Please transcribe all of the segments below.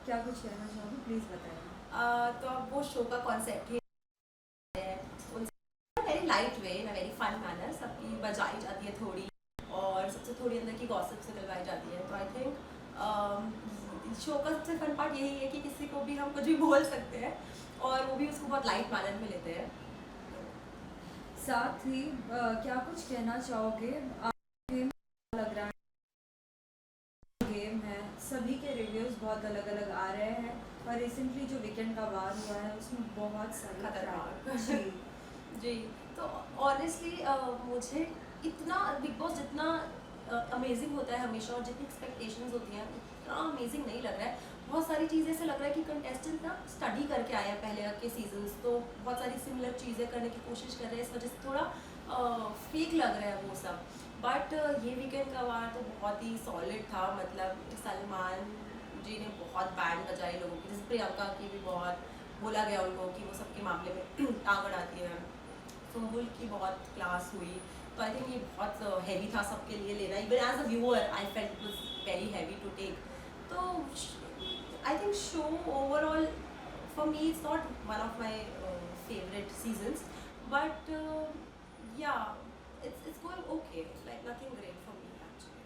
क्या कुछ कहना चाहोगे, प्लीज़ बताइए। तो अब वो शो का कॉन्सेप्ट ही है उनसे very light way in a very fun manner, सबकी बजाई जाती है थोड़ी और सबसे थोड़ी अंदर की गॉसिप से निकलवाई जाती है। तो आई थिंक शो का सबसे फन पार्ट यही है कि किसी को भी हम कुछ भी बोल सकते हैं और वो भी उसको बहुत लाइट मैनर में लेते हैं। साथ ही क्या कुछ कहना चाहोगे, गेम लग रहा है, गेम है, सभी के रिव्यूज़ बहुत अलग अलग आ रहे हैं और रिसेंटली जो वीकेंड का वार हुआ है उसमें बहुत सारी खतरनाक जी। जी। तो ऑनेस्टली मुझे इतना बिग बॉस जितना अमेजिंग होता है हमेशा और जितनी एक्सपेक्टेशंस होती हैं उतना अमेजिंग नहीं लग रहा है। बहुत सारी चीज़ें ऐसे लग रहा है कि कंटेस्टेंट ना स्टडी करके आए हैं पहले के सीजन्स, तो बहुत सारी सिमिलर चीज़ें करने की कोशिश कर रहे हैं, इस वजह से थोड़ा फेक लग रहा है वो सब। बट ये वीकेंड का वार तो बहुत ही सॉलिड था। मतलब सलमान जी ने बहुत बैंड बजाई लोगों की, जैसे प्रियंका की भी बहुत बोला गया उनको कि वो सबके मामले में टांग अड़ाती है। सुम्बुल की बहुत क्लास हुई। तो आई थिंक ये बहुत हैवी था सबके लिए लेना, even as a viewer I felt it was very heavy to take. तो I think show overall for me it's not one of my favourite seasons, but yeah it's going okay, like nothing great for me actually.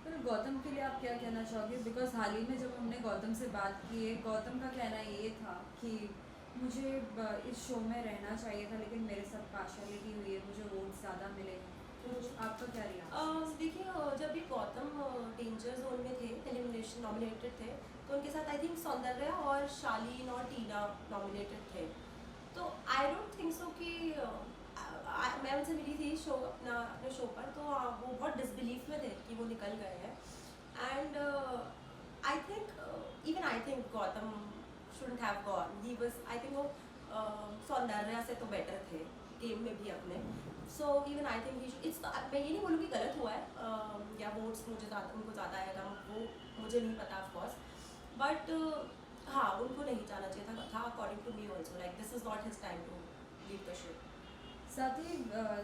पर गौतम के लिए आप क्या कहना चाहोगे, because हाल ही में जब हमने गौतम से बात की है, गौतम का कहना ये था कि मुझे इस शो में रहना चाहिए था लेकिन मेरे साथ पार्शलिटी हुई है, मुझे वोट ज़्यादा मिले हैं। तो आपका क्या रिएक्शन? देखिए जब भी गौतम डेंजर जोन में थे, एलिमिनेशन नॉमिनेटेड थे, तो उनके साथ आई थिंक सौंदर्या और शालीन और टीना नॉमिनेटेड थे। तो आई डोंट थिंक सो कि मैं उनसे मिली थी शो अपने शो पर, तो वो बहुत डिसबिलीफ में थे कि वो निकल गए हैं। And I think even I think Gautam shouldn't have gone, he was I think वो सौंदर्या से तो बेटर थे गेम में भी अपने। So even I think it's, मैं ये नहीं बोलूँगी गलत हुआ है या वोट्स मुझे ज़्यादा उनको ज़्यादा आएगा वो मुझे नहीं पता ऑफकोर्स, बट हाँ उनको नहीं जाना चाहिए था according to me also, like this is not his time to leave the show. साथ ही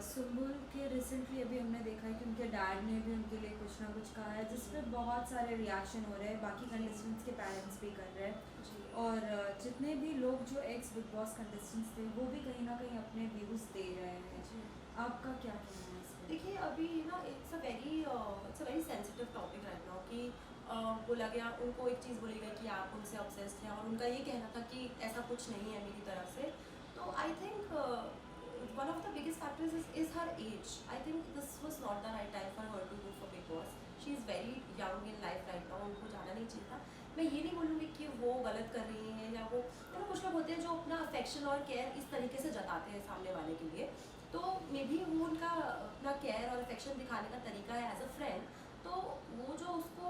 सुम्बुल के रिसेंटली अभी हमने देखा है कि उनके डैड ने भी उनके लिए कुछ ना कुछ कहा है, जिस पे बहुत सारे रिएक्शन हो रहे हैं, बाकी कंटेस्टेंट्स के पेरेंट्स भी कर रहे हैं जी। और जितने भी लोग जो एक्स बिग बॉस कंटेस्टेंट्स थे वो भी कहीं ना कहीं अपने व्यूज़ दे रहे हैं। जी। आपका क्या कहना है इस पे? देखिए अभी ना it's a very sensitive topic right now कि बोला गया, उनको एक चीज़ बोली गई कि आप उनसे ऑब्सेस्ड हैं और उनका ये कहना था कि ऐसा कुछ नहीं है मेरी तरफ से। तो I think one of the biggest factors is her age. I think this was not the right time for her to go for Bigg Boss. She is very young in life right now, उनको जाना नहीं चाहिए था। मैं ये नहीं बोलूँगी कि वो गलत कर रही हैं या वो, कुछ लोग होते हैं जो अपना अफेक्शन और केयर इस तरीके से जताते हैं सामने वाले के लिए, तो मे बी वो उनका अपना केयर और अफेक्शन दिखाने का तरीका है एज अ फ्रेंड। तो वो जो उसको,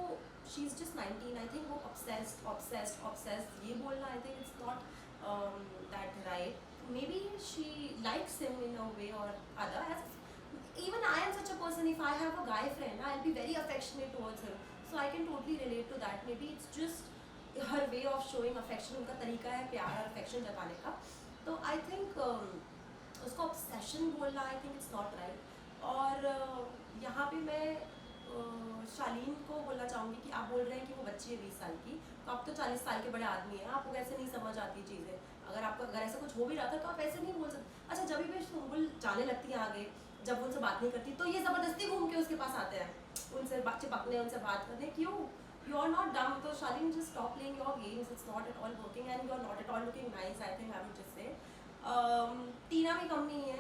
she is just 19, I think वो ऑब्सेस्ड ऑब्सेस्ड ऑब्सेस्ड ये बोलना I think it's not that right. Maybe she likes him in a way or other, as even I am such a person, if I have a guy friend I'll be very affectionate towards him, so I can totally relate to that. Maybe it's just her way of showing affection, उनका तरीका है प्यार और affection जताने का। तो I think उसको obsession बोलना I think it's not right. और यहाँ पे मैं शालीन को बोलना चाहूँगी कि आप बोल रहे हैं कि वो बच्ची है 20 साल की, तो आप तो 40 साल के बड़े आदमी हैं, आपको कैसे नहीं समझ आती चीज़ें? अगर ऐसा कुछ हो भी रहा था तो आप ऐसे नहीं बोल सकते। अच्छा जब भी सुम्बुल जाने लगती है आगे, जब उनसे बात नहीं करती तो ये ज़बरदस्ती घूम के उसके पास आते हैं, उनसे चिपकने, उनसे बात करने। क्यों? You are not dumb. तो Shalin just stop playing your games, it's not at all working and you are not at all looking nice, I think I would just say. Tina भी कम नहीं है।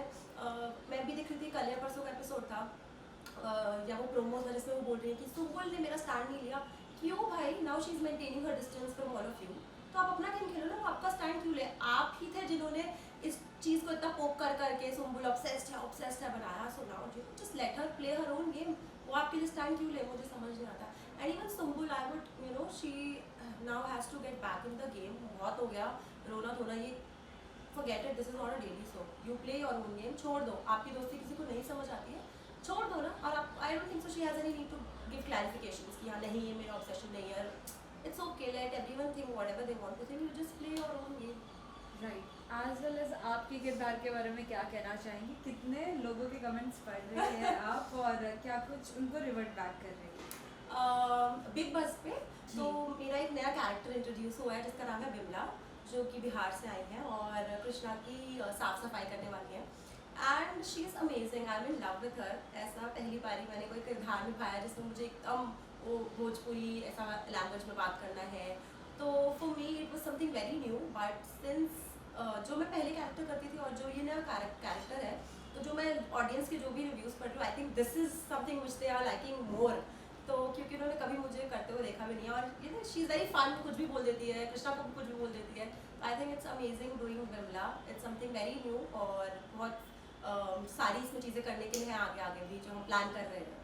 मैं भी देख रही थी कल या परसों का एपिसोड था, या वो प्रोमोज है जिसमें वो बोल रही है कि सुम्बुल ने मेरा स्टैंड नहीं लिया। क्यों भाई? Now she is maintaining her distance from all of you, तो आप अपना गेम खेलो ना, वो आपका स्टैंड क्यों ले? आप ही थे जिन्होंने इस चीज़ को इतना पोक कर करके सुम्बुल ऑब्सेस्ड है बनाया। So now just let her play her own game. वो आपके लिए स्टैंड क्यों ले? मुझे समझ नहीं आता। And even Sumbul, I would she now has to get back in the game. बहुत हो गया रोना धोना, ये forget it, this is not a daily soap, you play your own game, छोड़ दो। आपकी दोस्ती किसी को नहीं समझ आती है, छोड़ दो ना। और आप, I don't think so she has any need to give clarifications कि हाँ नहीं ये मेरा ऑब्सेशन नहीं है। It's okay, let everyone think whatever they want to think, you just play your own game. Right, as well as आपके किरदार के बारे में क्या कहना चाहेंगी? कितने लोगों के कमेंट्स पढ़ रहे हैं आप और क्या कुछ उनको रिवर्ट बैक कर रही है? बिग बस पे। जी। तो मेरा एक नया कैरेक्टर इंट्रोड्यूस हुआ है जिसका नाम है बिमला, जो कि बिहार से आई हैं और कृष्णा की साफ सफाई करने वाली हैं। And she is amazing, I am in love with her. ऐसा पहली बारी मैंने कोई किरदार निभाया जिसमें मुझे एकदम वो भोजपुरी ऐसा लैंग्वेज में बात करना है। तो for me it was something very new, but since जो मैं पहले कैरेक्टर करती थी और जो ये नया कैरेक्टर है, तो जो मैं ऑडियंस के जो भी रिव्यूज़ पढ़ रही हूँ, I think this is something which they are liking more. तो क्योंकि उन्होंने कभी मुझे करते हुए देखा भी नहीं है, और you know she is very fun, कुछ भी बोल देती है, कृष्णा को भी कुछ भी बोल देती है। I think it's amazing doing Vimla, it's something very new, और बहुत सारी इसमें चीज़ें करने के लिए हैं आगे आगे भी जो हम प्लान कर रहे हैं।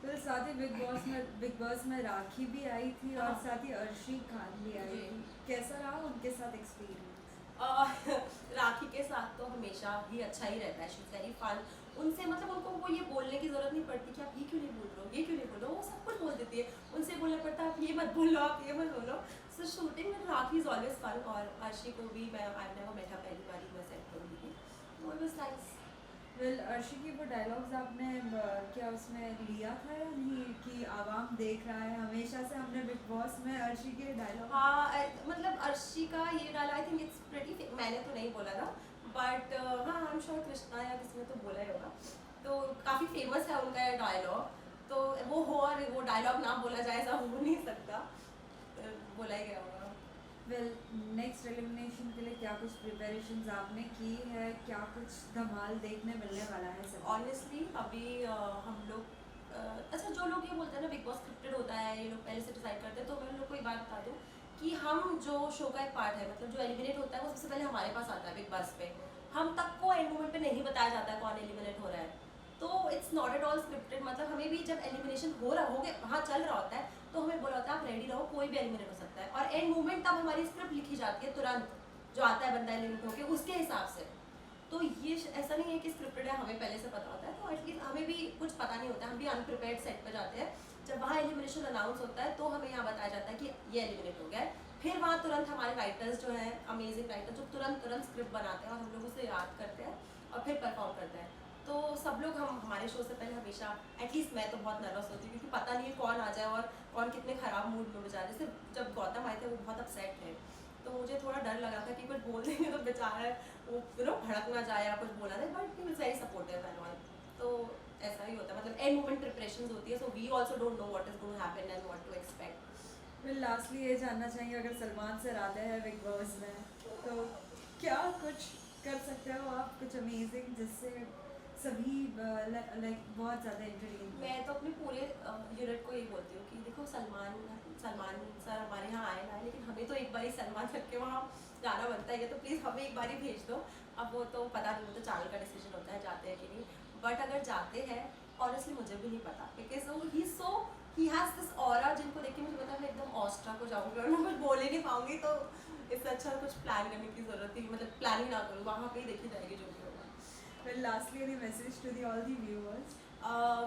फिर साथ ही बिग बॉस में राखी भी आई थी और हाँ। साथ ही अर्शी खान भी आई जी। थी। कैसा रहा उनके साथ एक्सपीरियंस? राखी के साथ तो हमेशा ही अच्छा ही रहता है, शी इज़ वेरी फन। उनसे मतलब उनको वो ये बोलने की ज़रूरत नहीं पड़ती कि आप ये क्यों नहीं बोल रहे हो, ये क्यों नहीं बोल रहे हो, वो सब कुछ बोल देती है। उनसे बोलना पड़ता है आप ये मत बोलो, आप ये मत बोलो। सो शूटिंग में राखी इज़ ऑलवेज फन, और अर्शी को भी मैं आई नेवर मेट हर, पहली बार ही मैं सेट करूँगी थी, तो it was nice. Well, Arshi की वो डायलॉग्स आपने क्या उसमें लिया था या नहीं कि आवाम देख रहा है? हमेशा से हमने बिग बॉस में अर्शी के डायलॉग। हाँ, मतलब अर्शी का ये डाला, आई थिंक इट्स प्रीटी, मैंने तो नहीं बोला था, बट हाँ आई एम श्योर कृष्णा या किसी ने तो बोला ही होगा। तो काफ़ी फेमस है उनका ये डायलॉग, तो वो हो और वो डायलॉग ना बोला जाए ऐसा हो नहीं सकता, तो बोला ही गया होगा। वेल, नेक्स्ट एलिमिनेशन के लिए क्या कुछ प्रिपरेशंस आपने की है? क्या कुछ धमाल देखने मिलने वाला है सब? ऑनेस्टली अभी हम लोग अच्छा, जो लोग ये बोलते हैं ना बिग बॉस स्क्रिप्टेड होता है, ये लोग पहले से डिसाइड करते हैं, तो मैं उन लोग को एक बात बता दूँ कि हम जो शो का एक पार्ट है, मतलब जो एलिमिनेट होता है वो सबसे पहले हमारे पास आता है बिग बॉस पे। हम तक को एंड मोमेंट पे नहीं बताया जाता है कौन एलिमिनेट हो रहा है, तो it's not at all scripted. मतलब हमें भी जब एलिमिनेशन हो गया वहाँ चल रहा होता है, तो हमें बोला होता है आप रेडी रहो, कोई भी एलिमिनेट हो सकता है, और एंड मोमेंट तब हमारी स्क्रिप्ट लिखी जाती है तुरंत, जो आता है बंदा एलिमिनेट होकर उसके हिसाब से। तो ये ऐसा नहीं है कि स्क्रिप्टेड है, हमें पहले से पता होता है, तो एटलीस्ट हमें भी कुछ पता नहीं होता है, हम भी अनप्रिपेयर्ड सेट पर जाते हैं। जब वहाँ एलिमिनेशन अनाउंस होता है तो हमें यहाँ बताया जाता है कि ये एलिमिनेट हो गया है, फिर वहाँ तुरंत हमारे राइटर्स जो हैं, अमेजिंग राइटर, जो तुरंत तुरंत स्क्रिप्ट बनाते हैं और हम लोग उसे याद करते हैं और फिर परफॉर्म करते हैं। तो सब लोग, हम हमारे शो से पहले हमेशा, एटलीस्ट मैं तो बहुत नर्वस होती हूँ क्योंकि पता नहीं है कौन आ जाए और कौन कितने ख़राब मूड में बजा। जैसे जब गौतम आए थे वो बहुत अपसेट थे, तो मुझे थोड़ा डर लगा था कि कुछ बोल देंगे तो बेचारा वो भड़क ना जाए या कुछ बोला था, but he was very supportive and all. तो ऐसा ही होता है, मतलब एंड मोमेंट प्रिपरेशंस होती है, so we also don't know what is going to happen and what to expect. फिर लास्टली ये जानना चाहेंगे, अगर सलमान सर आते हैं बिग बॉस में तो क्या कुछ कर सकते हो आप, कुछ अमेजिंग जिससे सभी लाइक बहुत ज़्यादा एंटरटेन? मैं तो अपने पूरे यूनिट को यही बोलती हूँ कि देखो, सलमान सलमान सर हमारे यहाँ आए ना आए, लेकिन हमें तो एक बार ही सलमान सर के वहाँ जाना बनता है, तो प्लीज़ हमें एक बार ही भेज दो। अब वो तो पता नहीं, वो तो चैनल का डिसीजन होता है जाते हैं कि नहीं, बट अगर जाते हैं, ऑनेस्टली मुझे भी नहीं पता, because he has this aura, जिनको देख के मुझे पता है मैं एकदम ऑस्ट्रक हो जाऊँगी और मैं कुछ बोल ही नहीं पाऊँगी, तो इससे अच्छा कुछ प्लान करने की ज़रूरत ही, मतलब प्लान ही ना करूँ, वहाँ पे ही देखी जाएगी जो भी होगा। फिर lastly any message to the all the viewers?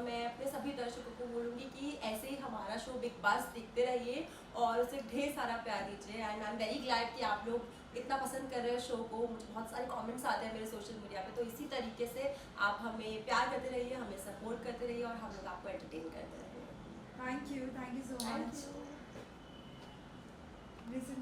मैं अपने सभी दर्शकों को बोलूँगी कि ऐसे ही हमारा शो बिग बॉस देखते रहिए और उसे ढेर सारा प्यार दीजिए, and I am very glad कि आप लोग इतना पसंद कर रहे हैं शो को। मुझे बहुत सारे कमेंट्स आते हैं मेरे सोशल मीडिया पे, तो इसी तरीके से आप हमें प्यार करते रहिए, हमें सपोर्ट करते रहिए और हम लोग आपको एंटरटेन करते रहिए। Thank you so thank much. You. Recently